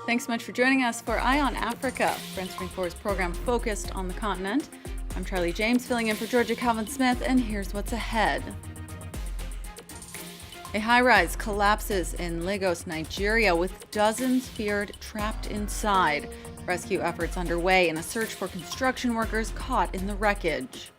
Thanks so much for joining us for Eye on Africa, France 24's program focused on the continent. I'm Charlie James, filling in for Georgia Calvin-Smith, and here's what's ahead. A high-rise collapses in Lagos, Nigeria, with dozens feared trapped inside. Rescue efforts underway in a search for construction workers caught in the wreckage.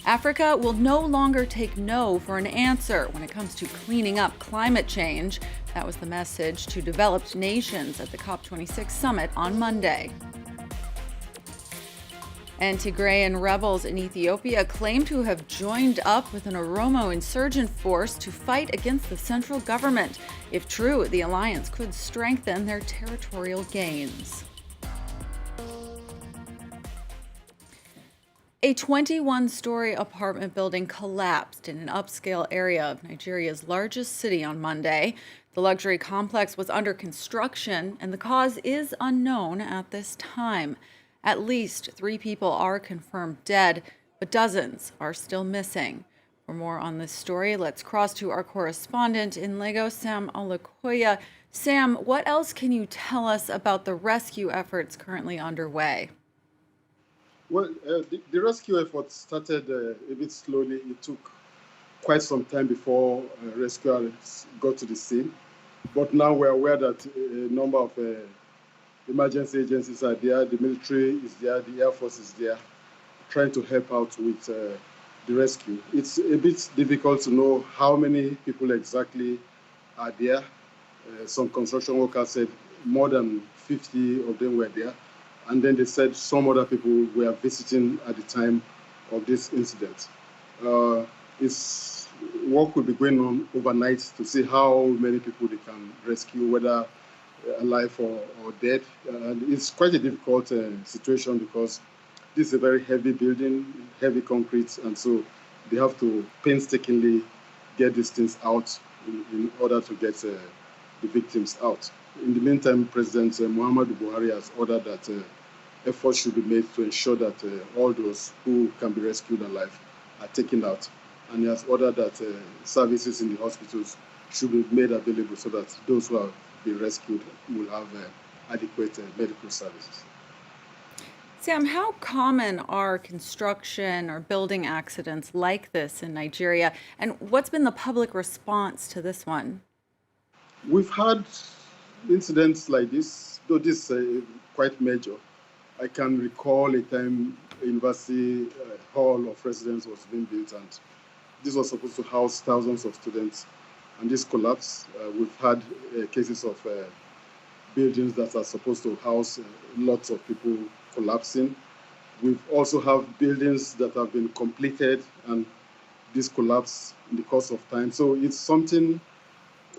Africa will no longer take no for an answer when it comes to cleaning up climate change. That was the message to developed nations at the COP26 summit on Monday. And TIGRAYAN rebels in Ethiopia claim to have joined up with an OROMO insurgent force to fight against the central government. If true, the alliance could strengthen their territorial gains. A 21-story apartment building collapsed in an upscale area of Nigeria's largest city on Monday. The luxury complex was under construction, and the cause is unknown at this time. At least 3 people are confirmed dead, but dozens are still missing. For more on this story, let's cross to our correspondent in Lagos, Sam Olukoya. Sam, what else can you tell us about the rescue efforts currently underway? Well, the rescue effort started a bit slowly. It took quite some time before rescuers got to the scene. But now we're aware that a number of emergency agencies are there. The military is there. The Air Force is there, trying to help out with the rescue. It's a bit difficult to know how many people exactly are there. Some construction workers said more than 50 of them were there. And then they said some other people were visiting at the time of this incident. Work will be going on overnight to see how many people they can rescue, whether alive or dead. And it's quite a difficult situation because this is a very heavy building, heavy concrete, and so they have to painstakingly get these things out in order to get the victims out. In the meantime, President Muhammadu Buhari has ordered that efforts should be made to ensure that all those who can be rescued alive are taken out. And he has ordered that services in the hospitals should be made available so that those who have been rescued will have adequate medical services. Sam, how common are construction or building accidents like this in Nigeria? And what's been the public response to this one? We've had incidents like this, though this is quite major. I can recall a time a university hall of residence was being built, and this was supposed to house thousands of students, and this collapsed. We've had cases of buildings that are supposed to house lots of people collapsing. We've also have buildings that have been completed, and this collapsed in the course of time. So it's something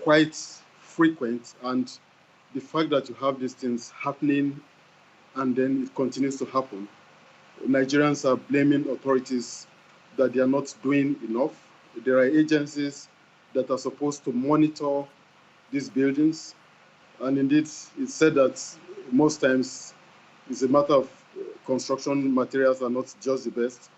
quite frequent, and the fact that you have these things happening and then it continues to happen, Nigerians are blaming authorities that they are not doing enough. There are agencies that are supposed to monitor these buildings, and indeed it's said that most times it's a matter of construction materials are not just the best.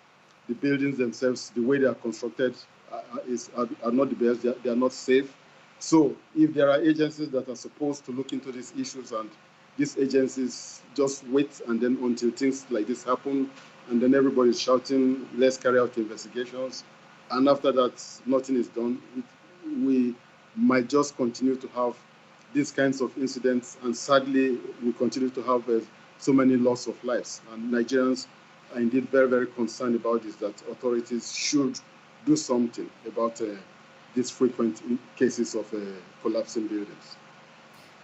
The buildings themselves, the way they are constructed are not the best. They are not safe. So if there are agencies that are supposed to look into these issues, and these agencies just wait and then until things like this happen, and then everybody's shouting, let's carry out investigations, and after that, nothing is done, we might just continue to have these kinds of incidents, and sadly, we continue to have so many loss of lives. And Nigerians are indeed very, very concerned about this, that authorities should do something about these frequent cases of collapsing buildings.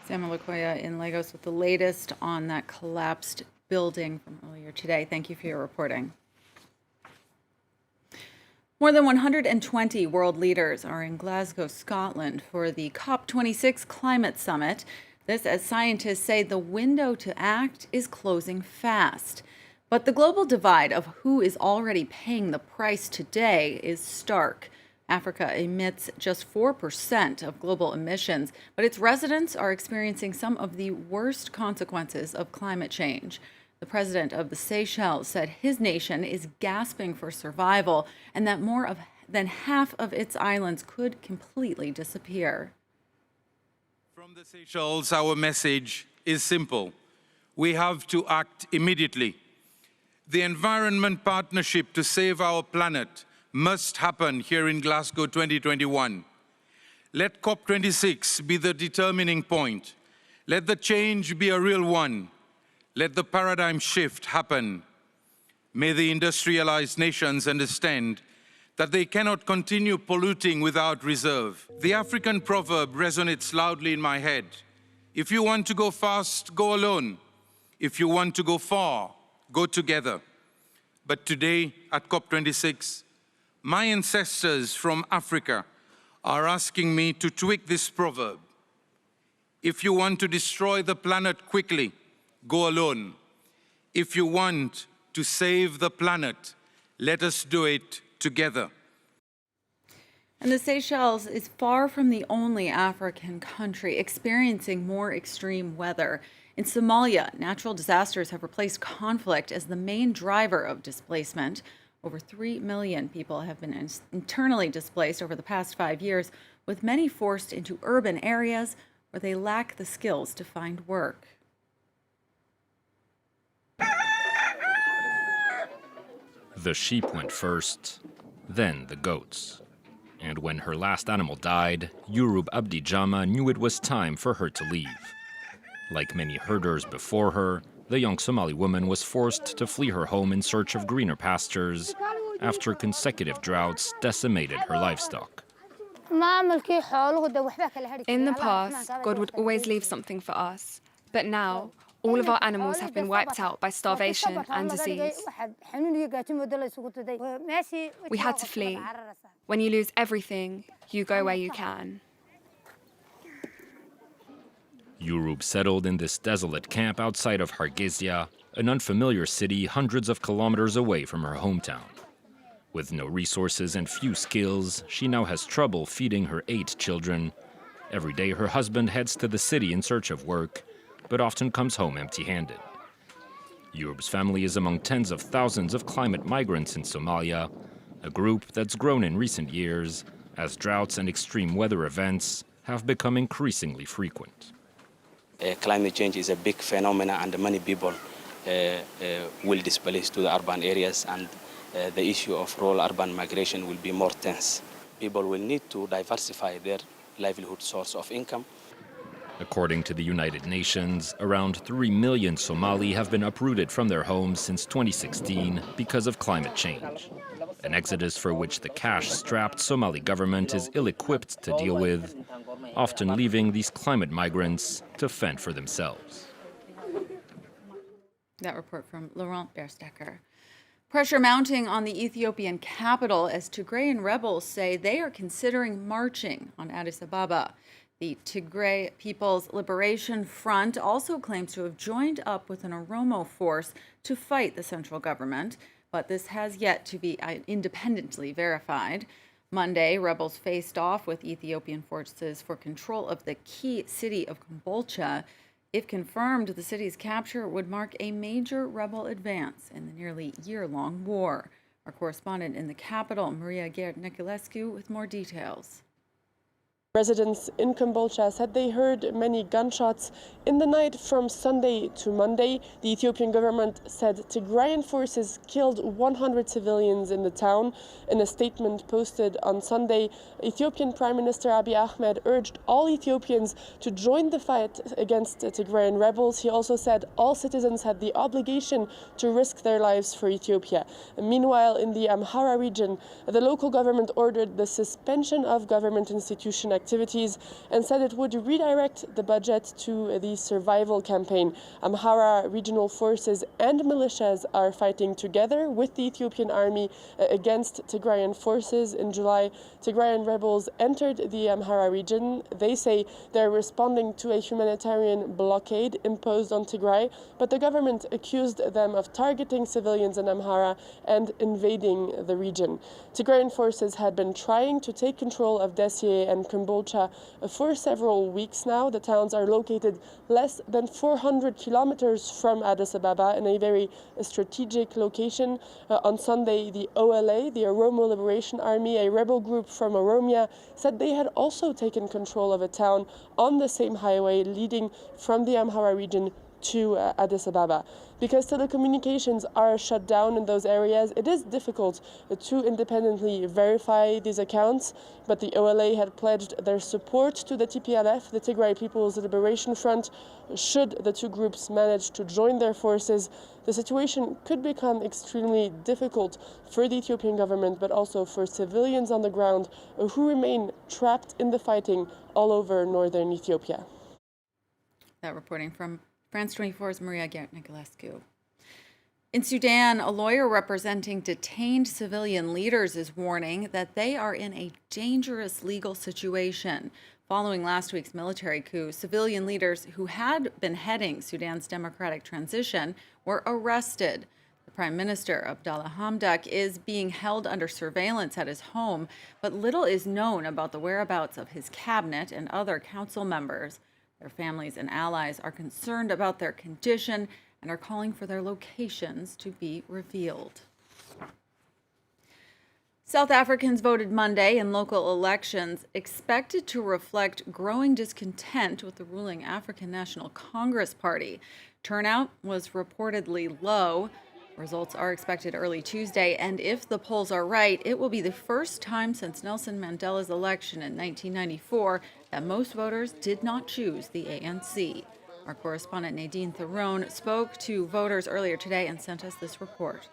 Sam Olukoya in Lagos with the latest on that collapsed building from earlier today. Thank you for your reporting. More than 120 world leaders are in Glasgow, Scotland for the COP26 climate summit. This as scientists say the window to act is closing fast. But the global divide of who is already paying the price today is stark. Africa emits just 4% of global emissions, but its residents are experiencing some of the worst consequences of climate change. The president of the Seychelles said his nation is gasping for survival and that more than half of its islands could completely disappear. From From the Seychelles, our message is simple. We have to act immediately. The environment partnership to save our planet must happen here in Glasgow 2021. Let COP26 be the determining point. Let the change be a real one. Let the paradigm shift happen. May the industrialized nations understand that they cannot continue polluting without reserve. The African proverb resonates loudly in my head. If you want to go fast, go alone. If you want to go far, go together. But today at COP26, my ancestors from Africa are asking me to tweak this proverb. If you want to destroy the planet quickly, go alone. If you want to save the planet, let us do it together. And the Seychelles is far from the only African country experiencing more extreme weather. In Somalia, natural disasters have replaced conflict as the main driver of displacement. Over 3 million people have been internally displaced over the past 5 years, with many forced into urban areas where they lack the skills to find work. The sheep went first, then the goats. And when her last animal died, YURUB ABDI JAMA knew it was time for her to leave. Like many herders before her, the young Somali woman was forced to flee her home in search of greener pastures after consecutive droughts decimated her livestock. In the past, God would always leave something for us, but now all of our animals have been wiped out by starvation and disease. We had to flee. When you lose everything, you go where you can. YURUB settled in this desolate camp outside of Hargeisa, an unfamiliar city hundreds of kilometers away from her hometown. With no resources and few skills, she now has trouble feeding her 8 children. Every day her husband heads to the city in search of work, but often comes home empty-handed. YURUB's family is among tens of thousands of climate migrants in Somalia, a group that's grown in recent years as droughts and extreme weather events have become increasingly frequent. Climate change is a big phenomenon, and many people will displace to the urban areas, and the issue of rural urban migration will be more tense. People will need to diversify their livelihood source of income. According to the United Nations, around 3 million Somali have been uprooted from their homes since 2016 because of climate change. An exodus for which the cash-strapped Somali government is ill-equipped to deal with, often leaving these climate migrants to fend for themselves. That report from Laurent Berstecker. Pressure mounting on the Ethiopian capital as Tigrayan rebels say they are considering marching on Addis Ababa. The Tigray People's Liberation Front also claims to have joined up with an OROMO force to fight the central government, but this has yet to be independently verified. Monday, rebels faced off with Ethiopian forces for control of the key city of Kombolcha. If confirmed, the city's capture would mark a major rebel advance in the nearly year-long war. Our correspondent in the capital, Maria Gerd-Niculescu, with more details. Residents in Kombolcha said they heard many gunshots in the night from Sunday to Monday. The Ethiopian government said Tigrayan forces killed 100 civilians in the town. In a statement posted on Sunday, Ethiopian Prime Minister Abiy Ahmed urged all Ethiopians to join the fight against the Tigrayan rebels. He also said all citizens had the obligation to risk their lives for Ethiopia. Meanwhile, in the Amhara region, the local government ordered the suspension of government institution activities and said it would redirect the budget to the survival campaign. Amhara regional forces and militias are fighting together with the Ethiopian army against Tigrayan forces. In July, Tigrayan rebels entered the Amhara region. They say they're responding to a humanitarian blockade imposed on Tigray, but the government accused them of targeting civilians in Amhara and invading the region. Tigrayan forces had been trying to take control of Dessie and Kombolcha Kombolcha for several weeks now. The towns are located less than 400 kilometers from Addis Ababa in a very strategic location. On Sunday, the OLA, the Oromo Liberation Army, a rebel group from Oromia, said they had also taken control of a town on the same highway leading from the Amhara region to Addis Ababa. Because telecommunications are shut down in those areas, it is difficult to independently verify these accounts, but the OLA had pledged their support to the TPLF, the Tigray People's Liberation Front, should the two groups manage to join their forces. The situation could become extremely difficult for the Ethiopian government, but also for civilians on the ground who remain trapped in the fighting all over northern Ethiopia. That reporting from France 24's Maria Glasgow. In Sudan, a lawyer representing detained civilian leaders is warning that they are in a dangerous legal situation. Following last week's military coup, civilian leaders who had been heading Sudan's democratic transition were arrested. The Prime Minister, Abdallah Hamdok, is being held under surveillance at his home, but little is known about the whereabouts of his cabinet and other council members. Their families and allies are concerned about their condition and are calling for their locations to be revealed. South Africans voted Monday in local elections expected to reflect growing discontent with the ruling African National Congress Party. Turnout was reportedly low. Results are expected early Tuesday, and if the polls are right, it will be the first time since Nelson Mandela's election in 1994 that most voters did not choose the ANC. Our correspondent Nadine Theron spoke to voters earlier today and sent us this report.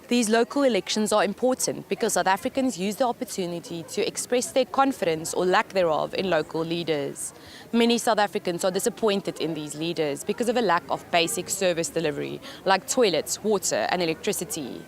These local elections are important because South Africans use the opportunity to express their confidence or lack thereof in local leaders. Many South Africans are disappointed in these leaders because of a lack of basic service delivery, like toilets, water and electricity.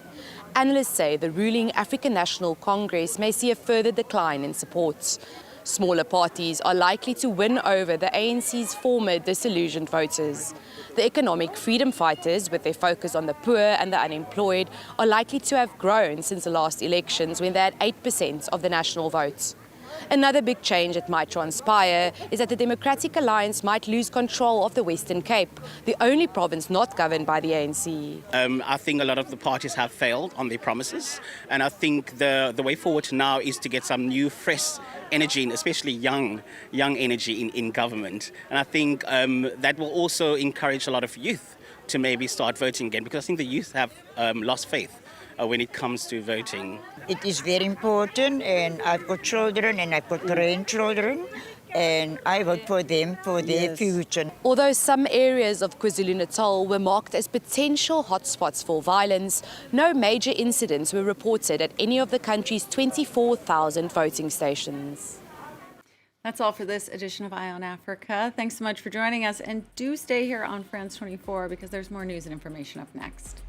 Analysts say the ruling African National Congress may see a further decline in support. Smaller parties are likely to win over the ANC's former disillusioned voters. The economic freedom fighters, with their focus on the poor and the unemployed, are likely to have grown since the last elections when they had 8% of the national vote. Another big change that might transpire is that the Democratic Alliance might lose control of the Western Cape, the only province not governed by the ANC. I think a lot of the parties have failed on their promises, and I think the way forward now is to get some new, fresh energy, and especially young energy in government. And I think that will also encourage a lot of youth to maybe start voting again, because I think the youth have lost faith when it comes to voting. It is very important, and I've got children and I've got grandchildren, and I vote for them for their future. Although some areas of KwaZulu-Natal were marked as potential hotspots for violence, no major incidents were reported at any of the country's 24,000 voting stations. That's all for this edition of Eye on Africa. Thanks so much for joining us, and do stay here on France 24 because there's more news and information up next.